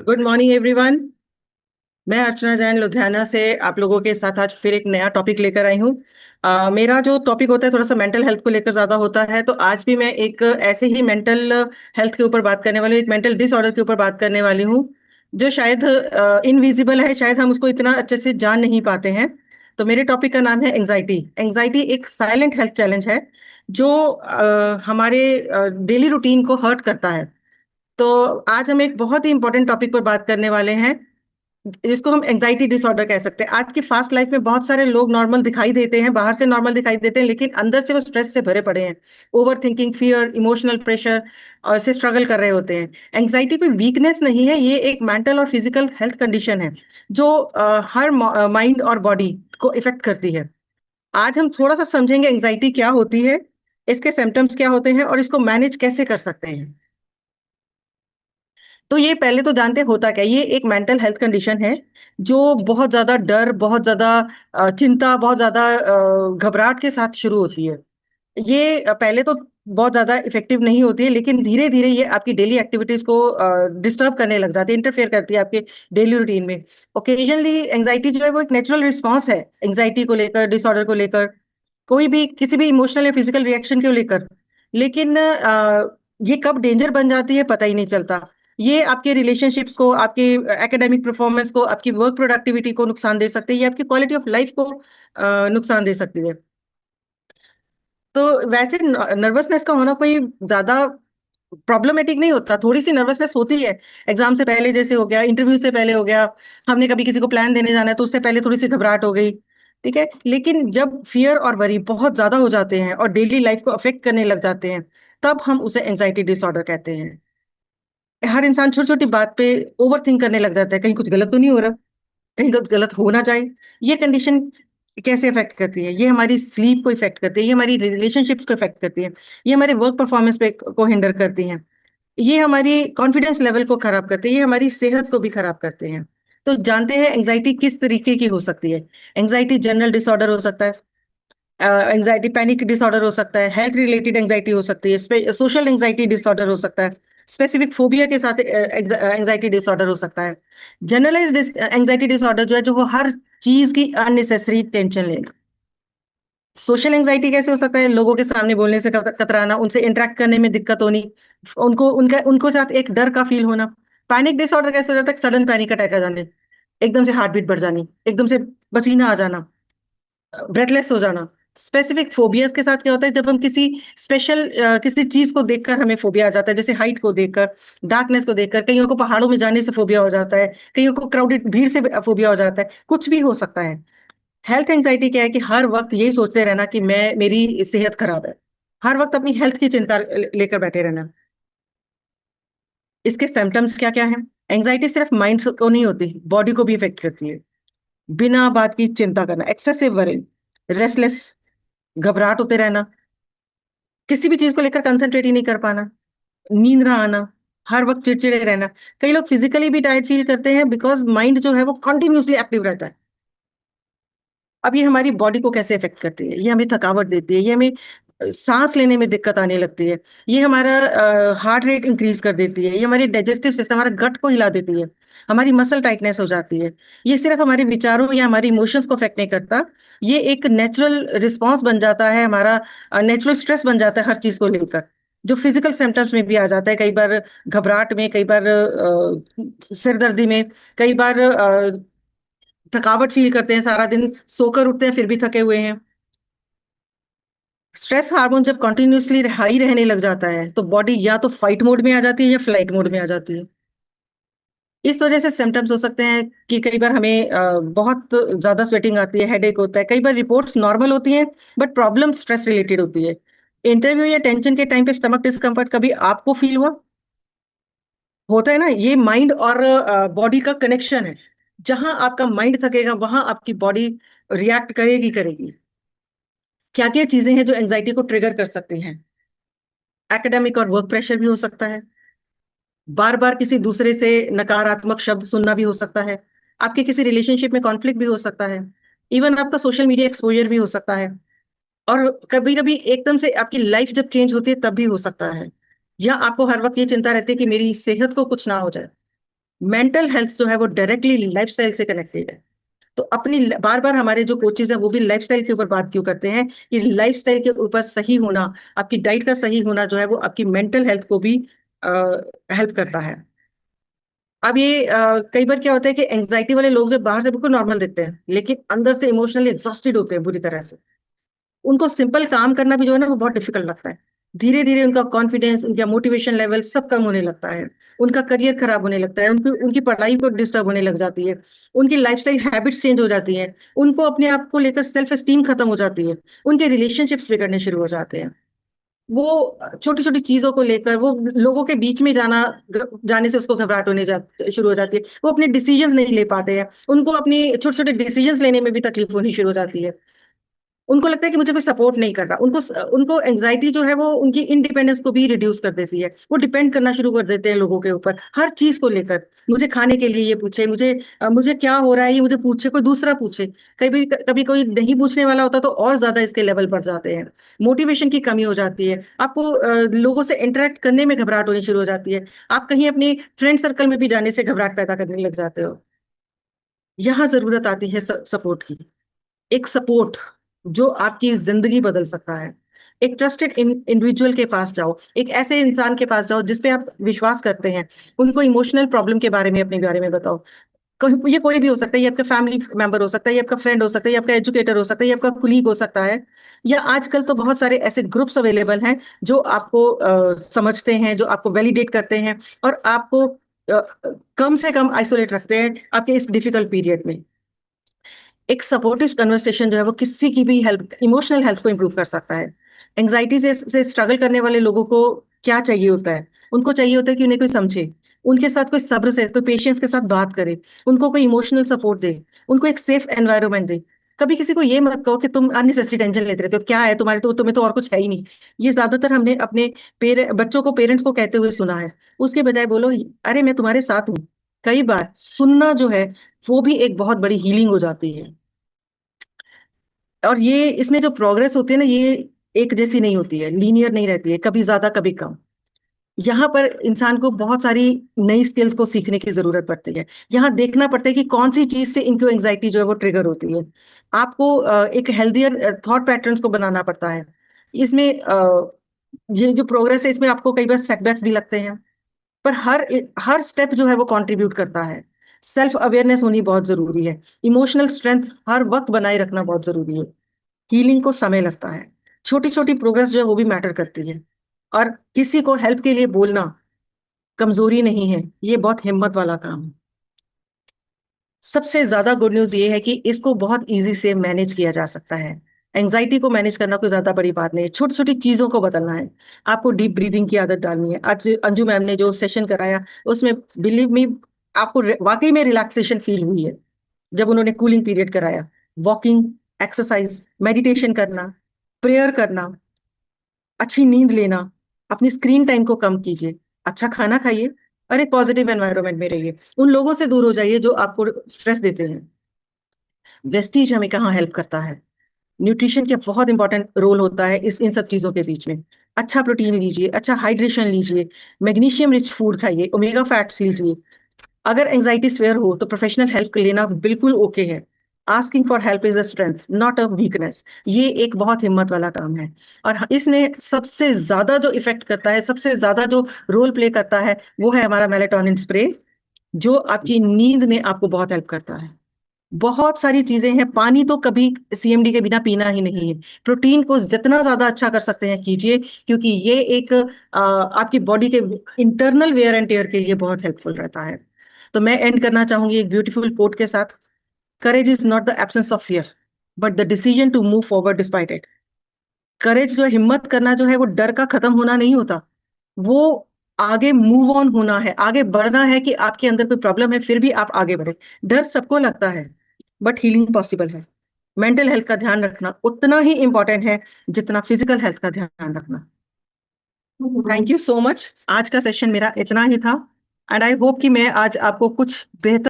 Good morning everyone. मैं अर्चना जैन लुधियाना से आप लोगों के साथ आज फिर एक नया टॉपिक लेकर आई हूँ। मेरा जो टॉपिक होता है थोड़ा सा मेंटल हेल्थ को लेकर ज्यादा होता है, तो आज भी मैं एक ऐसे ही मेंटल हेल्थ के ऊपर बात करने वाली हूँ, एक मेंटल डिसऑर्डर के ऊपर बात करने वाली हूँ जो शायद इनविजिबल है, शायद हम उसको इतना अच्छे से जान नहीं पाते हैं। तो मेरे टॉपिक का नाम है एंजाइटी। एंजाइटी एक साइलेंट हेल्थ चैलेंज है जो हमारे डेली रूटीन को हर्ट करता है। तो आज हम एक बहुत ही इंपॉर्टेंट टॉपिक पर बात करने वाले हैं जिसको हम एंजाइटी डिसऑर्डर कह सकते हैं। आज की फास्ट लाइफ में बहुत सारे लोग नॉर्मल दिखाई देते हैं, बाहर से नॉर्मल दिखाई देते हैं, लेकिन अंदर से वो स्ट्रेस से भरे पड़े हैं। Over thinking, fear, emotional pressure और से स्ट्रगल कर रहे होते हैं। एंजाइटी कोई वीकनेस नहीं है, ये एक मेंटल और फिजिकल हेल्थ कंडीशन है जो हर माइंड और बॉडी को इफेक्ट करती है। आज हम थोड़ा सा समझेंगे एंजाइटी क्या होती है, इसके सिम्टम्स क्या होते हैं और इसको मैनेज कैसे कर सकते हैं। तो ये पहले तो जानते हैं होता क्या है। ये एक मेंटल हेल्थ कंडीशन है जो बहुत ज्यादा डर, बहुत ज्यादा चिंता, बहुत ज्यादा घबराहट के साथ शुरू होती है। ये पहले तो बहुत ज्यादा इफेक्टिव नहीं होती है, लेकिन धीरे धीरे ये आपकी डेली एक्टिविटीज को डिस्टर्ब करने लग जाती है, इंटरफेयर करती है आपके डेली रूटीन में। ओकेजनली एंजाइटी जो है वो एक नेचुरल रिस्पॉन्स है एंजाइटी को लेकर, डिसऑर्डर को लेकर, कोई भी किसी भी इमोशनल या फिजिकल रिएक्शन को लेकर। लेकिन ये कब डेंजर बन जाती है पता ही नहीं चलता। ये आपके रिलेशनशिप्स को, आपके एकेडमिक परफॉर्मेंस को, आपकी वर्क प्रोडक्टिविटी को नुकसान दे सकती है, ये आपकी क्वालिटी ऑफ लाइफ को नुकसान दे सकती है। तो वैसे नर्वसनेस का होना कोई ज्यादा प्रॉब्लमेटिक नहीं होता, थोड़ी सी नर्वसनेस होती है। एग्जाम से पहले जैसे हो गया, इंटरव्यू से पहले हो गया, हमने कभी किसी को प्लान देने जाना है तो उससे पहले थोड़ी सी घबराहट हो गई। ठीक है, लेकिन जब फियर और वरी बहुत ज्यादा हो जाते हैं और डेली लाइफ को अफेक्ट करने लग जाते हैं, तब हम उसे एंजाइटी डिसऑर्डर कहते हैं। हर इंसान छोटी छोटी बात पे ओवर थिंक करने लग जाता है, कहीं कुछ गलत तो नहीं हो रहा, कहीं कुछ गलत हो ना जाए। ये कंडीशन कैसे इफेक्ट करती है? ये हमारी स्लीप को इफेक्ट करती है, ये हमारी रिलेशनशिप्स को इफेक्ट करती है, ये हमारे वर्क परफॉर्मेंस पे को हिंडर करती है, ये हमारी कॉन्फिडेंस लेवल को खराब करते हैं, ये हमारी सेहत को भी खराब करते हैं। तो जानते हैं एंजाइटी किस तरीके की हो सकती है। एंजाइटी जनरल डिसऑर्डर हो सकता है, एंजाइटी पैनिक डिसऑर्डर हो सकता है, हेल्थ रिलेटेड एंजाइटी हो सकती है, सोशल एंजाइटी डिसऑर्डर हो सकता है, स्पेसिफिक फोबिया के साथ एंजाइटी डिसऑर्डर हो सकता है। जनरलाइज्ड एंजाइटी डिसऑर्डर जो है, जो वो हर चीज की अननेसेसरी टेंशन लेना। सोशल एंजाइटी कैसे हो सकता है? लोगों के सामने बोलने से कतराना, उनसे इंटरेक्ट करने में दिक्कत होनी, उनको साथ एक डर का फील होना। पैनिक डिसऑर्डर कैसे हो जाता है? सडन पैनिक अटैक आ जाने, एकदम से हार्ट बीट बढ़ जानी, एकदम से पसीना आ जाना, ब्रेथलेस हो जाना। स्पेसिफिक फोबियाज के साथ क्या होता है? जब हम किसी स्पेशल किसी चीज को देखकर हमें फोबिया आ जाता है, जैसे हाइट को देखकर, डार्कनेस को देखकर, कईयों को पहाड़ों में जाने से फोबिया हो जाता है, कईयों को क्राउडेड भीड़ से फोबिया हो जाता है, कुछ भी हो सकता है। हेल्थ एंजाइटी क्या है कि हर वक्त यही सोचते रहना कि मैं मेरी सेहत खराब है, हर वक्त अपनी हेल्थ की चिंता लेकर बैठे रहना। इसके सिम्टम्स क्या क्या है? एंजाइटी सिर्फ माइंड को नहीं होती, बॉडी को भी इफेक्ट करती है। बिना बात की चिंता करना, एक्सेसिव वरी, रेस्टलेस, घबराहट होते रहना, किसी भी चीज को लेकर कंसंट्रेट ही नहीं कर पाना, नींद ना आना, हर वक्त चिड़चिड़े रहना। कई लोग फिजिकली भी टायर्ड फील करते हैं बिकॉज माइंड जो है वो कंटिन्यूअसली एक्टिव रहता है। अब ये हमारी बॉडी को कैसे इफेक्ट करती है? ये हमें थकावट देती है, ये हमें सांस लेने में दिक्कत आने लगती है, ये हमारा हार्ट रेट इंक्रीज कर देती है, ये हमारी डाइजेस्टिव सिस्टम, हमारा गट को हिला देती है, हमारी मसल टाइटनेस हो जाती है। ये सिर्फ हमारे विचारों या हमारी इमोशंस को अफेक्ट नहीं करता, ये एक नेचुरल रिस्पॉन्स बन जाता है हमारा, नेचुरल स्ट्रेस बन जाता है हर चीज को लेकर, जो फिजिकल सिम्टम्स में भी आ जाता है। कई बार घबराहट में, कई बार सिरदर्दी में, कई बार थकावट फील करते हैं, सारा दिन सोकर उठते हैं फिर भी थके हुए हैं। स्ट्रेस हार्मोन जब कंटिन्यूअसली हाई रहने लग जाता है तो बॉडी या तो फाइट मोड में आ जाती है या फ्लाइट मोड में आ जाती है। इस वजह से सिम्टम्स हो सकते हैं कि कई बार हमें बहुत ज्यादा स्वेटिंग आती है, हेडेक होता है, कई बार रिपोर्ट्स नॉर्मल होती हैं बट प्रॉब्लम स्ट्रेस रिलेटेड होती है। इंटरव्यू या टेंशन के टाइम पे स्टमक डिस्कम्फर्ट कभी आपको फील हुआ? होता है ना, ये माइंड और बॉडी का कनेक्शन है। जहां आपका माइंड थकेगा वहां आपकी बॉडी रिएक्ट करेगी करेगी। क्या क्या चीजें हैं जो एंजाइटी को ट्रिगर कर सकती हैं? एकेडमिक और वर्क प्रेशर भी हो सकता है, बार बार किसी दूसरे से नकारात्मक शब्द सुनना भी हो सकता है, आपके किसी रिलेशनशिप में कॉन्फ्लिक्ट भी हो सकता है, इवन आपका सोशल मीडिया एक्सपोजर भी हो सकता है, और कभी कभी एकदम से आपकी लाइफ जब चेंज होती है तब भी हो सकता है। या आपको हर वक्त ये चिंता रहती है कि मेरी सेहत को कुछ ना हो जाए। मेंटल हेल्थ जो है वो डायरेक्टली लाइफस्टाइल से कनेक्टेड है। तो अपनी बार बार हमारे जो कोचेज हैं वो भी लाइफस्टाइल के ऊपर बात क्यों करते हैं कि लाइफस्टाइल के ऊपर सही होना, आपकी डाइट का सही होना जो है वो आपकी मेंटल हेल्थ को भी हेल्प करता है। अब ये कई बार क्या होता है कि एंजाइटी वाले लोग जो बाहर से बिल्कुल नॉर्मल दिखते हैं लेकिन अंदर से इमोशनली एग्जॉस्टेड होते हैं बुरी तरह से। उनको सिंपल काम करना भी जो है ना वो बहुत डिफिकल्ट लगता है। धीरे धीरे उनका कॉन्फिडेंस, उनका मोटिवेशन लेवल सब कम होने लगता है। उनका करियर खराब होने लगता है, उनकी उनकी पढ़ाई को डिस्टर्ब होने लग जाती है। उनकी लाइफस्टाइल हैबिट्स चेंज हो जाती हैं। उनको अपने आप को लेकर सेल्फ एस्टीम खत्म हो जाती है। उनके रिलेशनशिप्स बिगड़ने शुरू हो जाते हैं। वो छोटी छोटी चीजों को लेकर वो लोगों के बीच में जाने से उसको घबराहट शुरू हो जाती है। वो अपने डिसीजंस नहीं ले पाते हैं। उनको अपनी छोटे छोटे डिसीजंस लेने में भी तकलीफ होनी शुरू हो जाती है। उनको लगता है कि मुझे कोई सपोर्ट नहीं कर रहा। उनको एंजाइटी जो है वो उनकी इंडिपेंडेंस को भी रिड्यूस कर देती है। वो डिपेंड करना शुरू कर देते हैं लोगों के ऊपर हर चीज को लेकर। मुझे खाने के लिए ये पूछे, मुझे क्या हो रहा है ये मुझे पूछे, कोई दूसरा पूछे। कभी कभी कोई नहीं पूछने वाला होता तो और ज्यादा इसके लेवल बढ़ जाते हैं। मोटिवेशन की कमी हो जाती है। आपको लोगों से इंटरेक्ट करने में घबराहट होनी शुरू हो जाती है। आप कहीं अपनी फ्रेंड सर्कल में भी जाने से घबराहट पैदा करने लग जाते हो। यहाँ जरूरत आती है सपोर्ट की। एक सपोर्ट जो आपकी जिंदगी बदल सकता है। एक ट्रस्टेड इंडिविजुअल के पास जाओ, एक ऐसे इंसान के पास जाओ जिस पे आप विश्वास करते हैं। उनको इमोशनल प्रॉब्लम के बारे में, अपने बारे में बताओ। ये कोई भी हो सकता है, ये आपका फैमिली मेंबर हो सकता है, ये आपका फ्रेंड हो सकता है, ये आपका एजुकेटर हो सकता है, ये आपका कुलीग हो सकता है। या आजकल तो बहुत सारे ऐसे ग्रुप्स अवेलेबल हैं जो आपको समझते हैं, जो आपको वैलिडेट करते हैं और आपको कम से कम आइसोलेट रखते हैं आपके इस डिफिकल्ट पीरियड में। एक सपोर्टिव कन्वर्सेशन जो है वो किसी की भी हेल्प, इमोशनल हेल्थ को इंप्रूव कर सकता है। एंग्जाइटी से स्ट्रगल करने वाले लोगों को क्या चाहिए होता है? उनको चाहिए होता है कि उन्हें कोई समझे, उनके साथ कोई सब्र से, कोई पेशेंस के साथ बात करे, उनको कोई इमोशनल सपोर्ट दे, उनको एक सेफ एनवायरनमेंट दे। कभी किसी को ये मत कहो कि तुम अननेसेसरी टेंशन लेते रहते हो, क्या है तुम्हारे, तो तुम्हें तो और कुछ है ही नहीं। ये ज्यादातर हमने अपने बच्चों को, पेरेंट्स को कहते हुए सुना है। उसके बजाय बोलो, अरे मैं तुम्हारे साथ हूँ। कई बार सुनना जो है वो भी एक बहुत बड़ी हीलिंग हो जाती है। और ये इसमें जो प्रोग्रेस होती है ना, ये एक जैसी नहीं होती है, लीनियर नहीं रहती है, कभी ज्यादा कभी कम। यहाँ पर इंसान को बहुत सारी नई स्किल्स को सीखने की जरूरत पड़ती है। यहाँ देखना पड़ता है कि कौन सी चीज से इनको एंग्जाइटी जो है वो ट्रिगर होती है। आपको एक हेल्दियर थॉट पैटर्न्स को बनाना पड़ता है। इसमें ये जो प्रोग्रेस है इसमें आपको कई बार सेटबैक्स भी लगते हैं। पर हर हर स्टेप जो है वो कंट्रीब्यूट करता है। सेल्फ अवेयरनेस होनी बहुत जरूरी है। इमोशनल स्ट्रेंथ हर वक्त बनाए रखना बहुत जरूरी है। हीलिंग को समय लगता है। छोटी छोटी प्रोग्रेस जो है वो भी मैटर करती है। और किसी को हेल्प के लिए बोलना कमजोरी नहीं है, ये बहुत हिम्मत वाला काम है। सबसे ज्यादा गुड न्यूज ये है कि इसको बहुत इजी से मैनेज किया जा सकता है। एंजाइटी को मैनेज करना कोई ज्यादा बड़ी बात नहीं है, छोटी छोटी चीजों को बदलना है। आपको डीप ब्रीदिंग की आदत डालनी है। आज अंजू मैम ने जो सेशन कराया उसमें, बिलीव मी, आपको वाकई में रिलैक्सेशन फील हुई है जब उन्होंने कूलिंग पीरियड कराया। वॉकिंग, एक्सरसाइज, मेडिटेशन करना, प्रेयर करना, अच्छी नींद लेना, अपनी स्क्रीन टाइम को कम कीजिए, अच्छा खाना खाइए और एक पॉजिटिव एनवायरनमेंट में रहिए। उन लोगों से दूर हो जाइए जो आपको स्ट्रेस देते हैं। वेस्टीज हमें कहाँ हेल्प करता है? न्यूट्रिशन का बहुत इंपॉर्टेंट रोल होता है इस इन सब चीजों के बीच में। अच्छा प्रोटीन लीजिए, अच्छा हाइड्रेशन लीजिए, मैग्नीशियम रिच फूड खाइए, ओमेगा फैट्स लीजिए। अगर एंजाइटी स्वेयर हो तो प्रोफेशनल हेल्प लेना बिल्कुल ओके है। Asking for help is a strength, not a weakness. ये एक बहुत हिम्मत वाला काम है। और इसमें सबसे ज्यादा जो इफेक्ट करता है, सबसे ज्यादा जो रोल प्ले करता है, वो है हमारा मेलेटोनिन स्प्रे, जो आपकी नींद में आपको बहुत हेल्प करता है। बहुत सारी चीजें हैं। पानी तो कभी सीएमडी के बिना पीना ही नहीं है। प्रोटीन को जितना ज्यादा अच्छा कर सकते हैं कीजिए, क्योंकि ये एक आपकी बॉडी के इंटरनल वेयर एंड टेयर के लिए बहुत हेल्पफुल रहता है। तो मैं एंड करना चाहूंगी एक ब्यूटीफुल कोट के साथ। Courage is not the absence of fear, but the decision to move forward despite it. Courage जो है, हिम्मत करना जो है, वो डर का खत्म होना नहीं होता। वो आगे मूव ऑन होना है, आगे बढ़ना है कि आपके अंदर कोई प्रॉब्लम है फिर भी आप आगे बढ़े। डर सबको लगता है, बट हीलिंग पॉसिबल है। मेंटल हेल्थ का ध्यान रखना उतना ही इंपॉर्टेंट है जितना फिजिकल हेल्थ का ध्यान रखना। Thank you so much. आज का सेशन मेरा इतना ही था एंड आई होप कि मैं आज आपको कुछ बेहतर